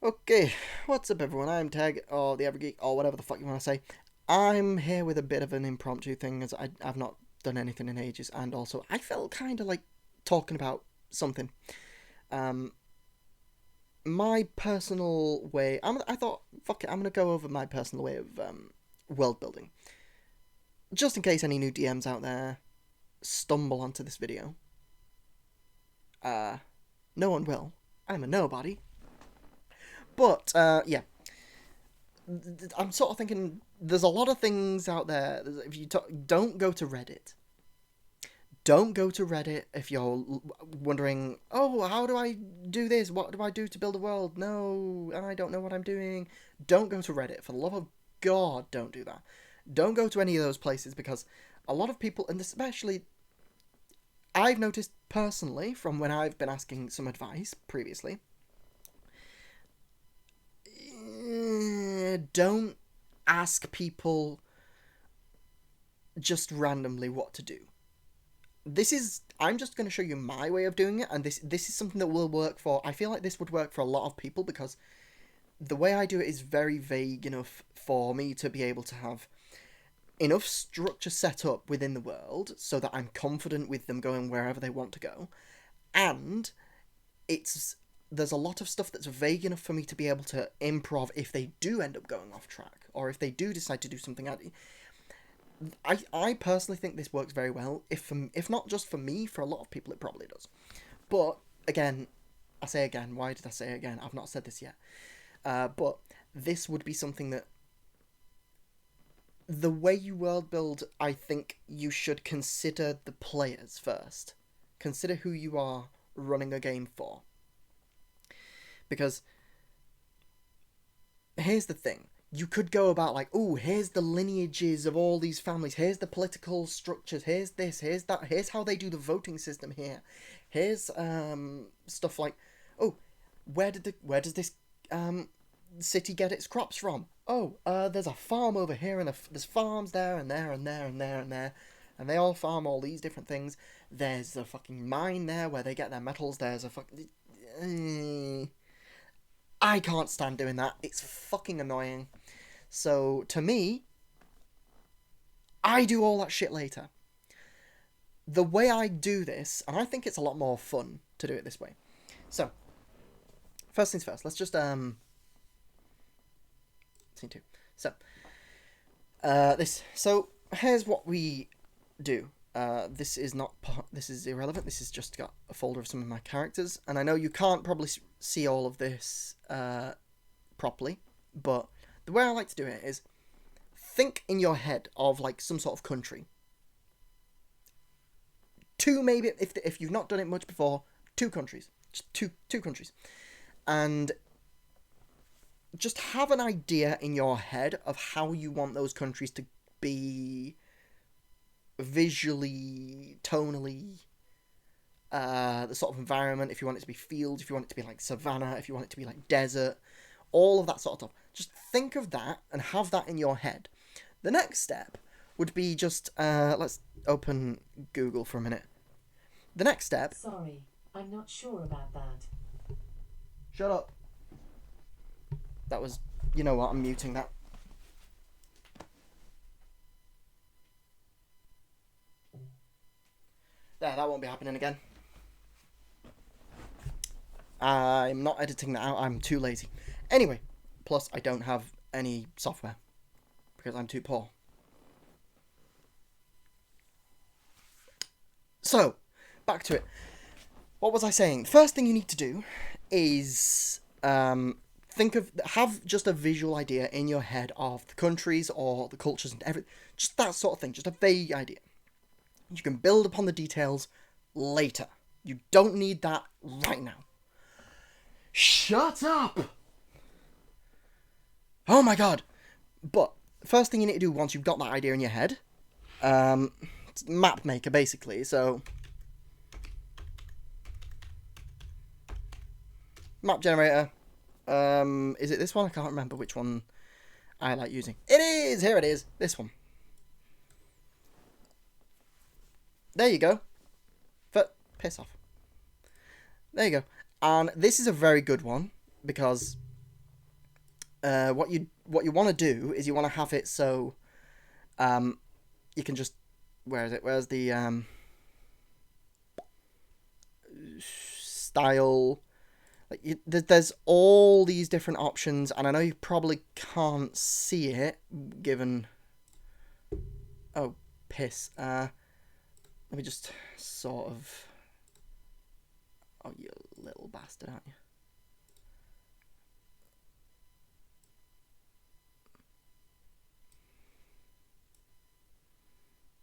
Okay, what's up everyone? I'm Tag, or the Every Geek, or whatever the fuck you want to say. I'm here with a bit of an impromptu thing, as I've not done anything in ages, and also I felt kind of like talking about something. Um, my personal way, I thought, fuck it, I'm gonna go over my personal way of world building. Just in case any new DMs out there stumble onto this video. Uh, no one will. I'm a nobody. But, yeah, I'm sort of thinking there's a lot of things out there. If you don't go to Reddit. Don't go to Reddit if you're wondering, oh, how do I do this? What do I do to build a world? No, I don't know what I'm doing. Don't go to Reddit. For the love of God, don't do that. Don't go to any of those places because a lot of people, and especially I've noticed personally from when I've been asking some advice previously, don't ask people just randomly what to do. I'm just going to show you my way of doing it, and this is something that will work for, I feel like this would work for a lot of people, because the way I do it is very vague enough for me to be able to have enough structure set up within the world so that I'm confident with them going wherever they want to go, and there's a lot of stuff that's vague enough for me to be able to improv if they do end up going off track, or if they do decide to do something. I personally think this works very well. If not just for me, for a lot of people it probably does. But again, I say again. Why did I say again? I've not said this yet. But this would be something that the way you world build, I think you should consider the players first. Consider who you are running a game for. Because here's the thing. You could go about like, oh, here's the lineages of all these families. Here's the political structures. Here's this. Here's that. Here's how they do the voting system here. Here's stuff like, oh, where does this city get its crops from? Oh, there's a farm over here, and there's farms there and there and there and there and there, and they all farm all these different things. There's a fucking mine there where they get their metals. There's a fucking. I can't stand doing that. It's fucking annoying. So, to me, I do all that shit later. The way I do this, and I think it's a lot more fun to do it this way. So, first things first, let's just, scene 2. So, here's what we do. This is irrelevant. This is just got a folder of some of my characters, and I know you can't probably see all of this properly, but the way I like to do it is think in your head of like some sort of country. Two, maybe, if you've not done it much before, 2 countries, just two countries, and just have an idea in your head of how you want those countries to be visually, tonally, the sort of environment, if you want it to be fields, if you want it to be like savannah, if you want it to be like desert, all of that sort of stuff. Just think of that and have that in your head. The next step would be just, let's open Google for a minute. The next step... Sorry, I'm not sure about that. Shut up. That was... You know what, I'm muting that. There, that won't be happening again. I'm not editing that out, I'm too lazy. Anyway, plus I don't have any software because I'm too poor. So, back to it. What was I saying? First thing you need to do is have just a visual idea in your head of the countries or the cultures and everything. Just that sort of thing, just a vague idea. You can build upon the details later. You don't need that right now. Shut up! Oh my god! But, first thing you need to do once you've got that idea in your head, it's map maker basically, so... Map generator. Is it this one? I can't remember which one I like using. It is! Here it is! This one. There you go. Piss off. There you go. And this is a very good one, because what you want to do is you want to have it so you can just, where is it? Where's the style? Like there's all these different options, and I know you probably can't see it given. Oh, piss. Let me just sort of. Oh, you little bastard, aren't you?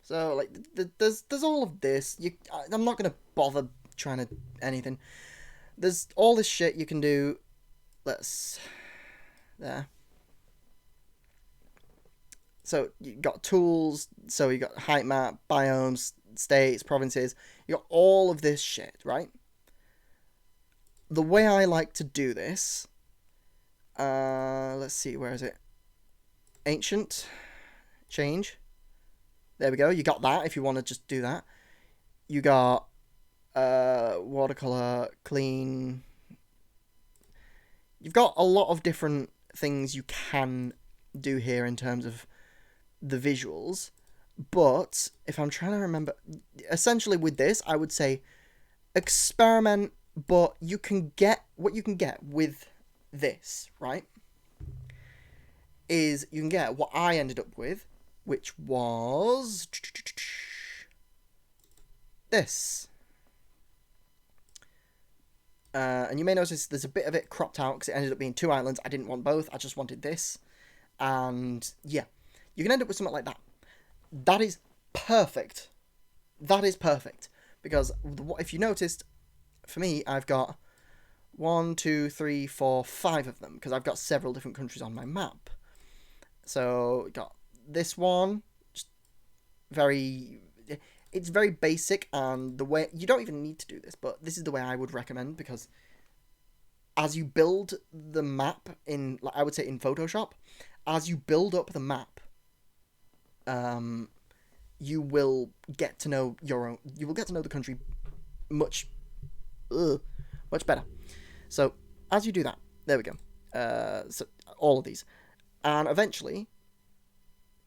So like, there's all of this. I'm not gonna bother trying to anything. There's all this shit you can do. Let's there. So you got tools. So you got height map, biomes, states, provinces. You got all of this shit, right? The way I like to do this. Let's see, where is it? Ancient, change. There we go. You got that if you want to just do that. You got watercolor, clean. You've got a lot of different things you can do here in terms of the visuals. But if I'm trying to remember, essentially with this, I would say experiment, but you can get what you can get with this, right? Is you can get what I ended up with, which was this. And you may notice there's a bit of it cropped out because it ended up being 2 islands. I didn't want both. I just wanted this. And yeah, you can end up with something like that. That is perfect. That is perfect. Because if you noticed, for me, I've got 1, 2, 3, 4, 5 of them because I've got several different countries on my map. So, got this one, just it's very basic, and the way, you don't even need to do this, but this is the way I would recommend, because as you build the map in, like I would say in Photoshop, as you build up the map, you will get to know you will get to know the country much better. So as you do that, there we go. So all of these, and eventually,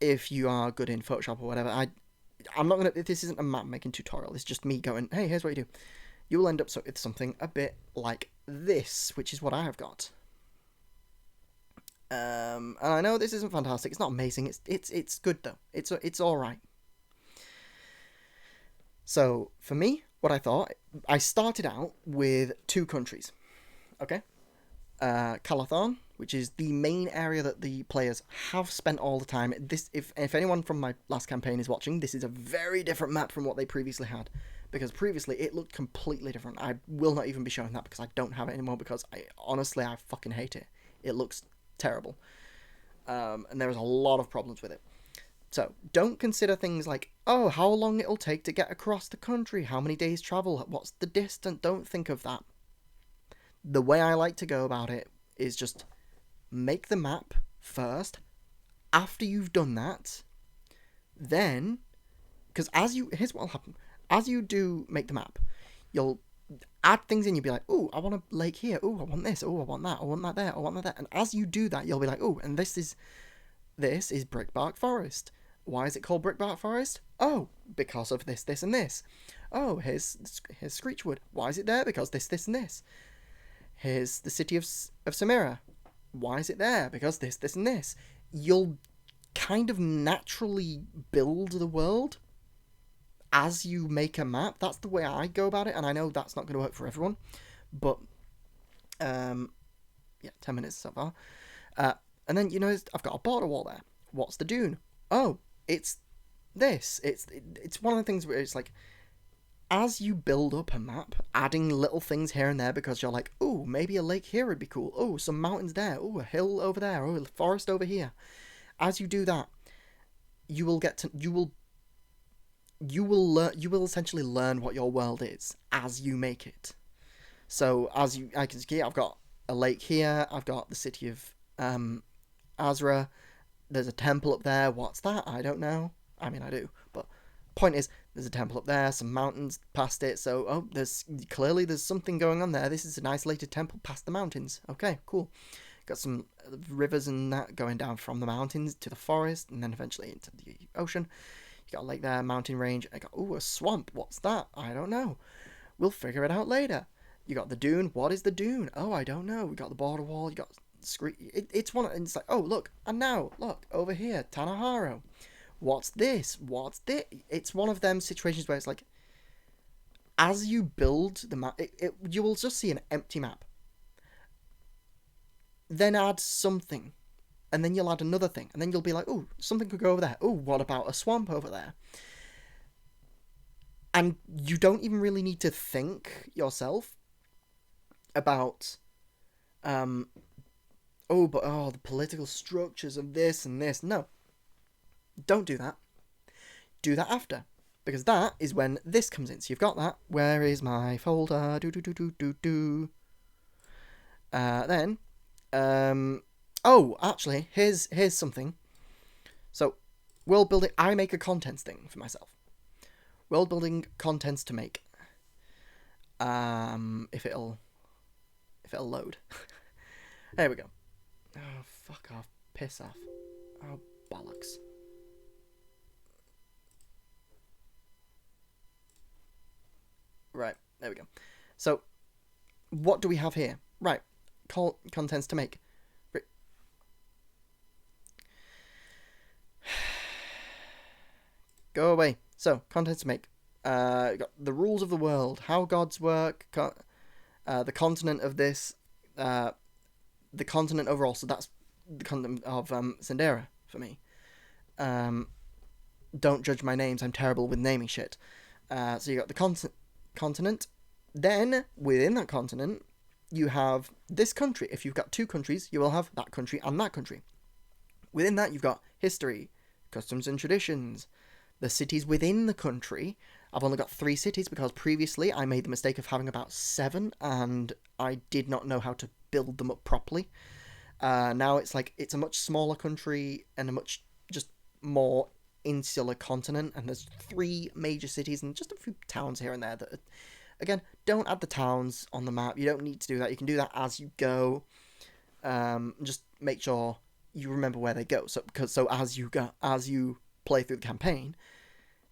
if you are good in Photoshop or whatever, I'm not gonna. This isn't a map making tutorial. It's just me going, hey, here's what you do. You will end up with something a bit like this, which is what I have got. And I know this isn't fantastic. It's not amazing. It's good though. It's all right. So for me, what I thought, I started out with 2 countries. Okay, Calathon, which is the main area that the players have spent all the time. This, if anyone from my last campaign is watching, this is a very different map from what they previously had, because previously it looked completely different. I will not even be showing that because I don't have it anymore, because I fucking hate it. It looks terrible, and there's a lot of problems with it. So don't consider things like, oh, how long it'll take to get across the country, how many days travel, what's the distance. Don't think of that. The way I like to go about it is just make the map first. After you've done that, then, because here's what'll happen. As you do make the map, you'll add things in. You'll be like, oh, I want a lake here. Oh, I want this. Oh, I want that. I want that there. I want that there. And as you do that, you'll be like, oh, and this is Brickbark Forest. Why is it called Brickbark Forest? Oh, because of this, this, and this. Oh, here's Screechwood. Why is it there? Because this, and this. Here's the city of Samira. Why is it there? Because this, and this. You'll kind of naturally build the world as you make a map. That's the way I go about it, and I know that's not going to work for everyone. But, yeah, 10 minutes so far. And then, I've got a border wall there. What's the dune? Oh, it's this. It's one of the things where it's like, as you build up a map, adding little things here and there, because you're like, oh, maybe a lake here would be cool. Oh, some mountains there. Oh, a hill over there. Oh, a forest over here. As you do that, you will essentially learn what your world is as you make it. So I can see, I've got a lake here. I've got the city of Azra. There's a temple up there. What's that? I don't know. I mean, I do, but point is, there's a temple up there, some mountains past it, so there's something going on there. This is an isolated temple past the mountains. Okay, cool. Got some rivers and that going down from the mountains to the forest and then eventually into the ocean. You got a lake there, mountain range. I got, ooh, a swamp. What's that? I don't know. We'll figure it out later. You got the dune. What is the dune? Oh, I don't know. We got the border wall. You got it's one. And it's like, oh, look. And now, look, over here, Tanaharo. What's this? What's this? It's one of them situations where it's like, as you build the map, you will just see an empty map. Then add something. And then you'll add another thing. And then you'll be like, oh, something could go over there. Oh, what about a swamp over there? And you don't even really need to think yourself about, the political structures of this and this. No. Don't do that. Do that after. Because that is when this comes in. So you've got that. Where is my folder? Actually, here's something. So, world building. I make a contents thing for myself. World building contents to make. If it'll load. There we go. Oh, fuck off. Piss off. Oh, bollocks. Right, there we go. So, what do we have here? Right, contents to make. Go away. So, contents to make. Got the rules of the world, how gods work, the continent of this, the continent overall. So that's the continent of Sindera for me. Don't judge my names. I'm terrible with naming shit. So you got the continent. Then within that continent, you have this country. If you've got two countries, you will have that country and that country. Within that, you've got history, customs and traditions. The cities within the country. I've only got 3 cities because previously I made the mistake of having about 7 and I did not know how to build them up properly. Now it's like it's a much smaller country and a much just more insular continent, and there's 3 major cities and just a few towns here and there that, again, don't add the towns on the map. You don't need to do that. You can do that as you go. Just make sure you remember where they go. So as you play through the campaign,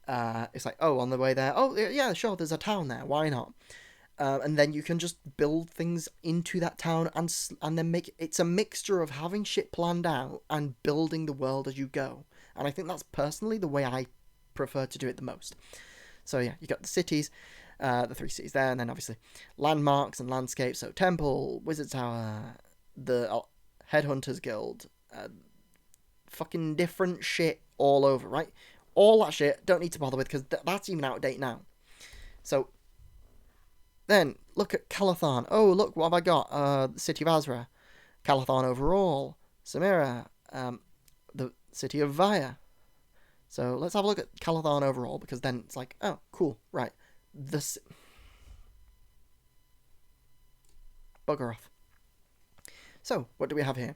it's like, oh, on the way there, oh yeah, sure, there's a town there, why not? And then you can just build things into that town and then make it's a mixture of having shit planned out and building the world as you go. And I think that's personally the way I prefer to do it the most. So yeah, you got the cities, the 3 cities there, and then obviously landmarks and landscapes. So temple, wizard tower, the headhunters guild, fucking different shit all over, right? All that shit, don't need to bother with because that's even out of date now. So then look at Calathon. Oh, look, what have I got? The city of Azra, Calathon overall, Samira, the city of Vaya. So let's have a look at Calathon overall, because then it's like, oh, cool, right. Bugger off. So, what do we have here?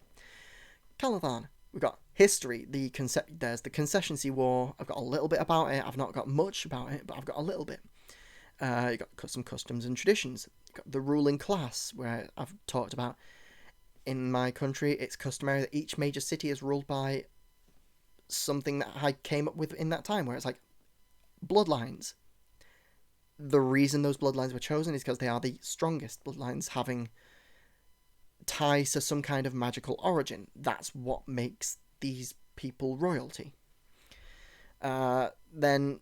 Calathon. We've got history. There's the Concession Sea War. I've got a little bit about it. I've not got much about it, but I've got a little bit. You've got some customs and traditions. You've got the ruling class, where I've talked about in my country, it's customary that each major city is ruled by something that I came up with in that time, where it's like bloodlines. The reason those bloodlines were chosen is because they are the strongest bloodlines, having ties to some kind of magical origin. That's what makes these people royalty. Then,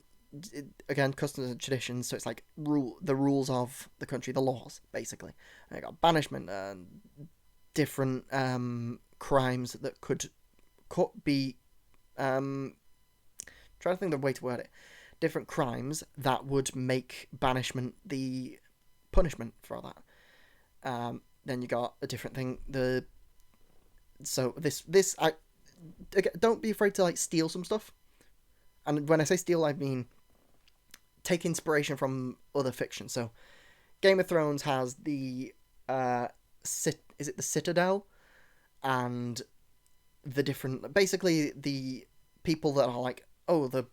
again, customs and traditions, so it's like the rules of the country, the laws, basically. And you got banishment, different crimes that could be... trying to think of the way to word it. Different crimes that would make banishment the punishment for that. Then you got a different thing. Don't be afraid to like steal some stuff. And when I say steal, I mean take inspiration from other fiction. So Game of Thrones has the is it the Citadel, and the different, basically the people that are like, oh, the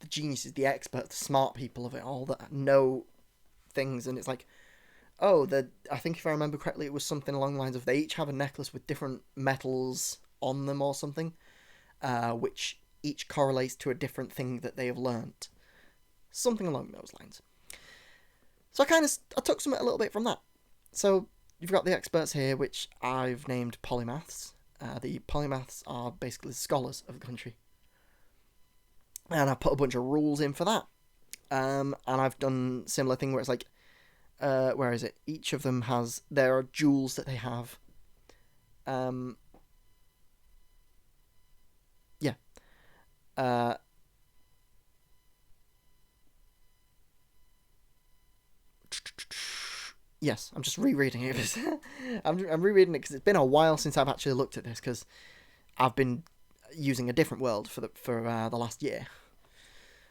geniuses, the experts, the smart people of it all that know things, and it's like, I think if I remember correctly, it was something along the lines of they each have a necklace with different metals on them or something, which each correlates to a different thing that they have learnt. Something along those lines. So I took some a little bit from that. So you've got the experts here, which I've named polymaths. The polymaths are basically the scholars of the country, and I put a bunch of rules in for that. And I've done similar thing where it's like, where is it? Each of them there are jewels that they have. Yeah. Uh, yes, I'm just rereading it. I'm rereading it because it's been a while since I've actually looked at this because I've been using a different world for the last year.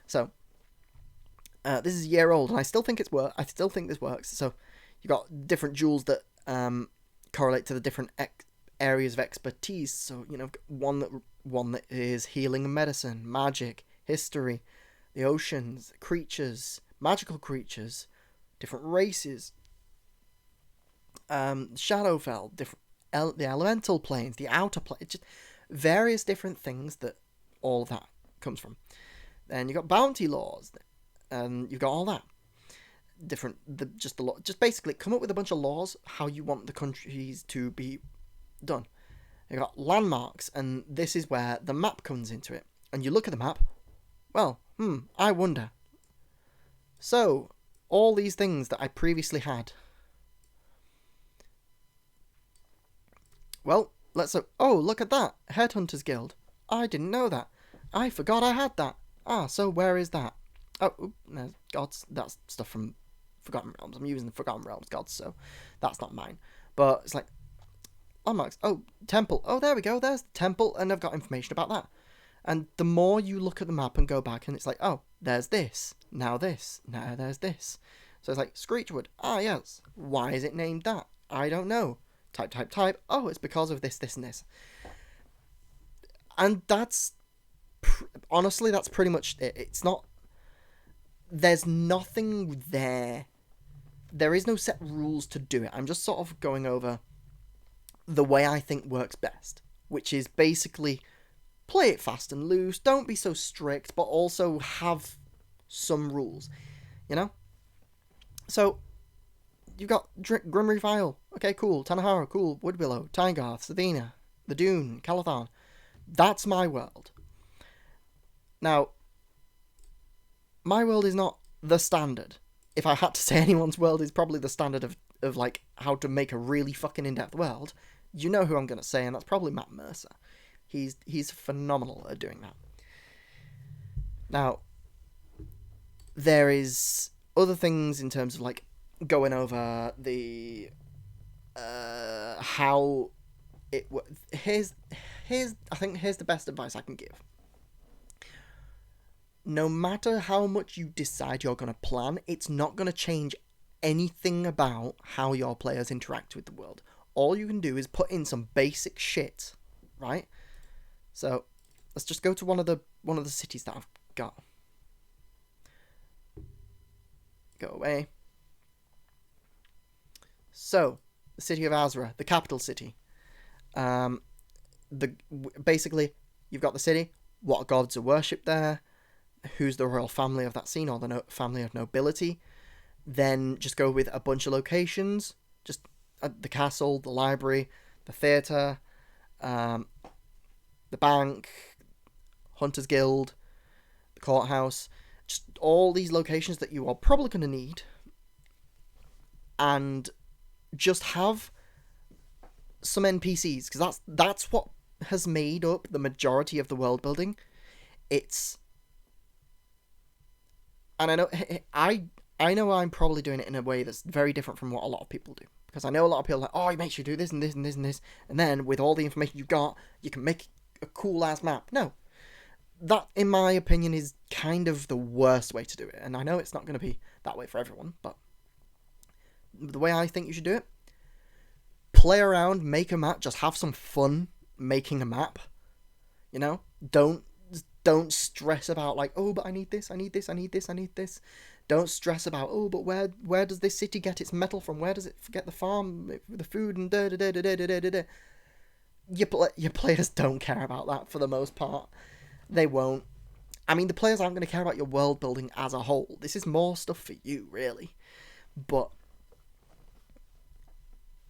So this is a year old, and I still think I still think this works. So you've got different jewels that correlate to the different areas of expertise. So one that is healing and medicine, magic, history, the oceans, creatures, magical creatures, different races, Shadowfell, the elemental planes, the outer planes, just various different things that all of that comes from. Then you've got bounty laws, and you've got all that. Just basically come up with a bunch of laws how you want the countries to be done. You've got landmarks, and this is where the map comes into it. And you look at the map, well, I wonder. So, all these things that I previously had. Well, look at that. Headhunters Guild. I didn't know that. I forgot I had that. So where is that? Oh, there's gods. That's stuff from Forgotten Realms. I'm using the Forgotten Realms gods, so that's not mine. But it's like, landmarks. Oh, temple. Oh, there we go. There's the temple, and I've got information about that. And the more you look at the map and go back, and it's like, oh, there's this. Now there's this. So it's like, Screechwood. Yes. Why is it named that? I don't know. Type. Oh, it's because of this, and this. And honestly, that's pretty much it. It's not... There's nothing there. There is no set rules to do it. I'm just sort of going over the way I think works best, which is basically play it fast and loose. Don't be so strict, but also have some rules, you know? So, you've got Grimreef Isle. Okay, cool. Tanahara, cool. Woodbillow, Tygarth, Savina, the Dune, Calathon. That's my world. Now, my world is not the standard. If I had to say anyone's world is probably the standard of like how to make a really fucking in-depth world, you know who I'm going to say, and that's probably Matt Mercer. He's phenomenal at doing that. Now, there is other things in terms of like going over the how it here's the best advice I can give. No matter how much you decide you're going to plan, it's not going to change anything about how your players interact with the world. All you can do is put in some basic shit, right? So, let's just go to one of the cities that I've got. Go away. So, the city of Azra, the capital city. Basically, you've got the city. What gods are worshipped there? Who's the royal family of that scene, or the family of nobility? Then just go with a bunch of locations. Just the castle, the library, the theatre, the bank, Hunters Guild, the courthouse. Just all these locations that you are probably going to need. And just have some NPCs, because that's what has made up the majority of the world building. And I know I'm probably doing it in a way that's very different from what a lot of people do. Because I know a lot of people are like, oh, it makes you do this and this and this and this. And then with all the information you've got, you can make a cool-ass map. No. That, in my opinion, is kind of the worst way to do it. And I know it's not going to be that way for everyone, but the way I think you should do it, play around, make a map, just have some fun making a map. You know? Don't stress about like, oh, but I need this. Don't stress about, oh, but where does this city get its metal from? Where does it get the farm, the food, and da da da da da da da da. Your players don't care about that for the most part. They won't. I mean, the players aren't going to care about your world building as a whole. This is more stuff for you, really. But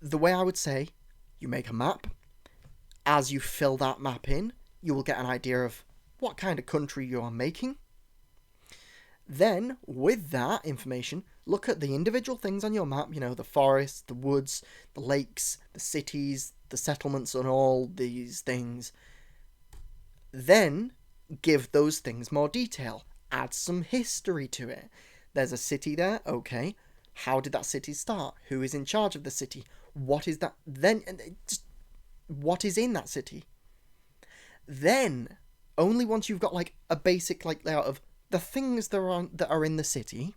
the way I would say, you make a map. As you fill that map in, you will get an idea of what kind of country you are making. Then, with that information, look at the individual things on your map, the forests, the woods, the lakes, the cities, the settlements, and all these things. Then, give those things more detail. Add some history to it. There's a city there, okay. How did that city start? Who is in charge of the city? What is that? Then, just what is in that city? Then, only once you've got a basic layout of the things that are in the city,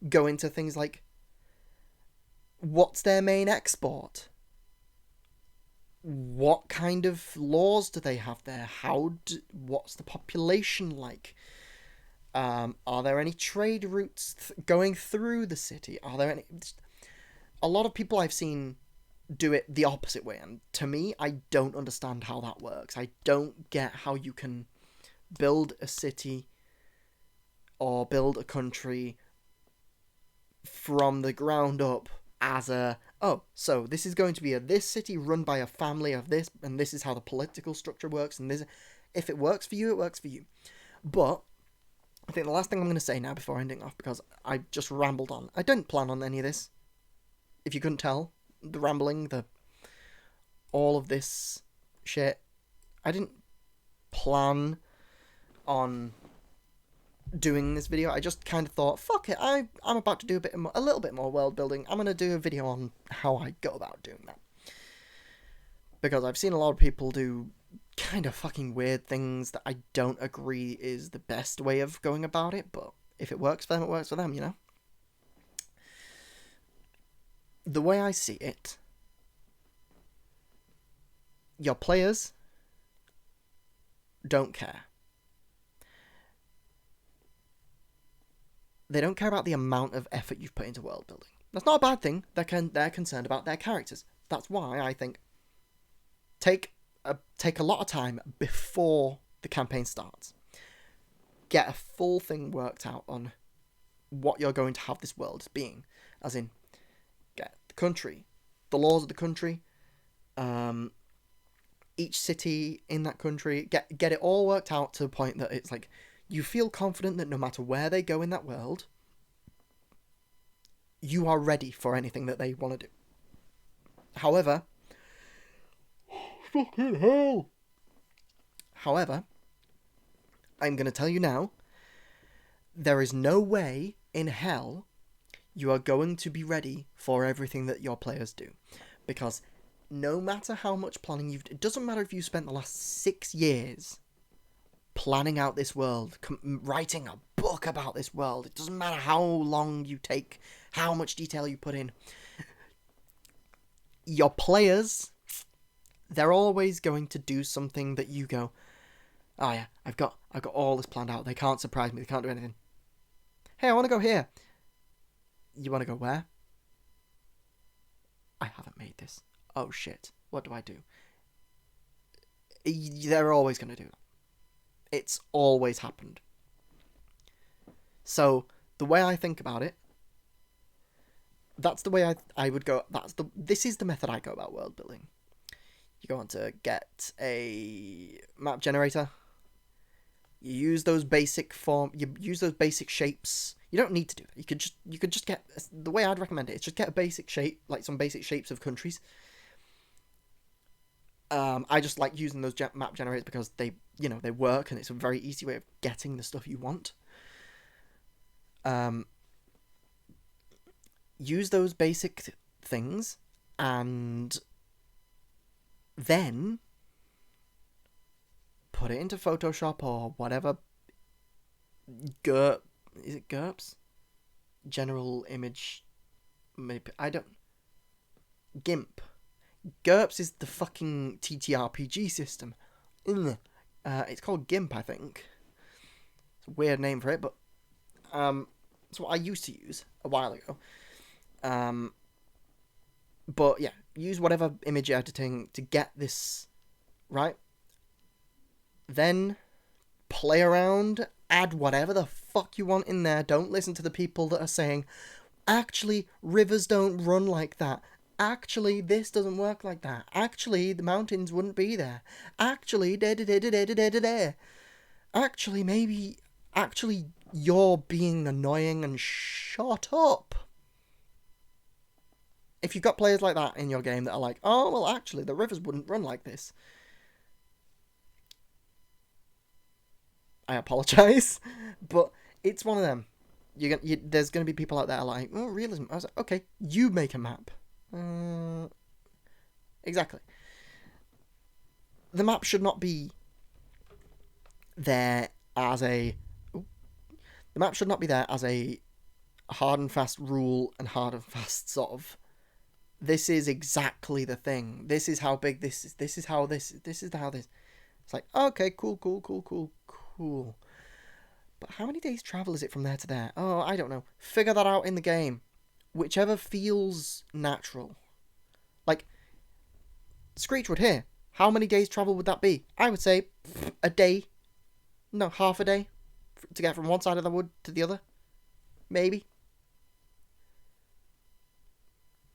go into things like, what's their main export? What kind of laws do they have there? What's the population like? Are there any trade routes going through the city? Are there any? A lot of people I've seen do it the opposite way, and to me, I don't understand how that works. I don't get how you can build a city or build a country from the ground up as so this is going to be this city run by a family of this, and this is how the political structure works, and this, if it works for you, it works for you. But I think the last thing I'm going to say now before ending off, because I just rambled on. I didn't plan on any of this. If you couldn't tell, the rambling, all of this shit, I didn't plan on doing this video. I just kind of thought, fuck it, I'm about to do a little bit more world building. I'm going to do a video on how I go about doing that. Because I've seen a lot of people do kind of fucking weird things that I don't agree is the best way of going about it, but if it works for them, it works for them, The way I see it, your players don't care. They don't care about the amount of effort you've put into world building. That's not a bad thing. They're concerned about their characters. That's why I think take a lot of time before the campaign starts. Get a full thing worked out on what you're going to have this world as being. As in, get the country, the laws of the country, each city in that country. Get it all worked out to the point that it's like, you feel confident that no matter where they go in that world, you are ready for anything that they want to do. However, fucking hell. However, I'm going to tell you now, there is no way in hell you are going to be ready for everything that your players do. Because no matter how much planning it doesn't matter if you spent the last 6 years planning out this world, writing a book about this world. It doesn't matter how long you take, how much detail you put in. Your players, they're always going to do something that you go, oh yeah, I've got all this planned out. They can't surprise me. They can't do anything. Hey, I want to go here. You want to go where? I haven't made this. Oh shit. What do I do? They're always going to do that. It's always happened. So, the way I think about it, that's the way I would go. This is the method I go about world building. You go on to get a map generator. You use those basic shapes. You don't need to do that. You could just get, the way I'd recommend it is just get a basic shape, like some basic shapes of countries. I just like using those map generators because they work, and it's a very easy way of getting the stuff you want. Use those basic things, and then put it into Photoshop or whatever. Is it GURPS? General Image, maybe, I don't. GIMP. GURPS is the fucking TTRPG system. It's called GIMP, I think. It's a weird name for it, but That's what I used to use a while ago. But yeah, use whatever image editing to get this right. Then play around, add whatever the fuck you want in there. Don't listen to the people that are saying, actually, rivers don't run like that. Actually, this doesn't work like that. Actually, the mountains wouldn't be there. Actually, da da da da da da da da. Actually, maybe. Actually, you're being annoying and shut up. If you've got players like that in your game that are like, oh, well, actually, the rivers wouldn't run like this, I apologise, but it's one of them. There's going to be people out there like, oh, realism. I was like, okay, you make a map. Exactly. The map should not be there as a. The map should not be there as a hard and fast rule and hard and fast sort of. This is exactly the thing. This is how big this is. This is how this. This is how this. It's like, okay, cool. But how many days travel is it from there to there? Oh, I don't know. Figure that out in the game. Whichever feels natural. Like, Screechwood here. How many days travel would that be? I would say a day. No, half a day. To get from one side of the wood to the other. Maybe.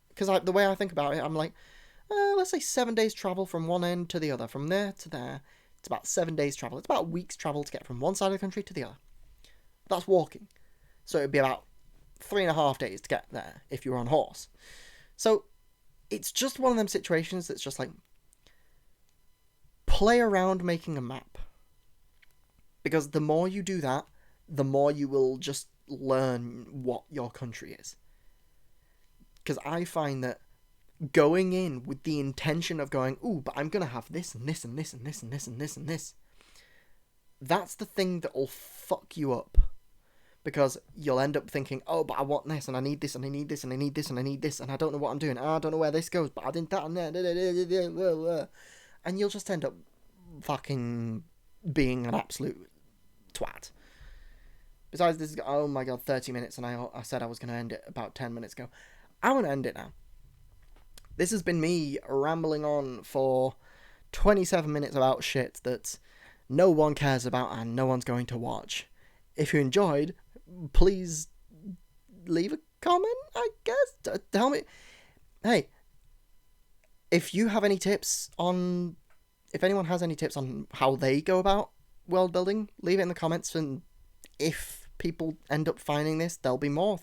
Because the way I think about it, I'm like, let's say 7 days travel from one end to the other. From there to there. It's about 7 days travel. It's about a week's travel to get from one side of the country to the other. That's walking. So it'd be about 3.5 days to get there if you were on horse. So it's just one of them situations that's just like, play around making a map. Because the more you do that, the more you will just learn what your country is. Because I find that going in with the intention of going, ooh, but I'm going to have this and this and this and this and this and this and this. That's the thing that will fuck you up. Because you'll end up thinking, oh, but I want this and I need this and I need this and I need this and I need this and I don't know what I'm doing. I don't know where this goes, but I did that and there. And you'll just end up fucking being an absolute twat. Besides, this is, oh my god, 30 minutes and I said I was going to end it about 10 minutes ago. I want to end it now. This has been me rambling on for 27 minutes about shit that no one cares about and no one's going to watch. If you enjoyed, please leave a comment, I guess. Tell me. Hey, if you have any tips on. If anyone has any tips on how they go about world building, leave it in the comments. And if people end up finding this, there'll be more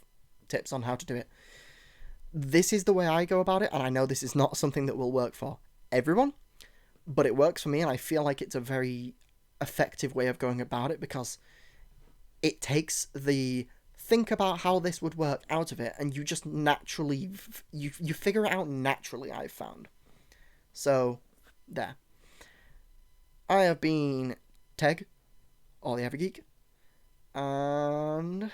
tips on how to do it. This is the way I go about it, and I know this is not something that will work for everyone, but it works for me, and I feel like it's a very effective way of going about it because it takes the think about how this would work out of it, and you just naturally you figure it out naturally. I've found. So there. I have been Teg, or the Evergeek, and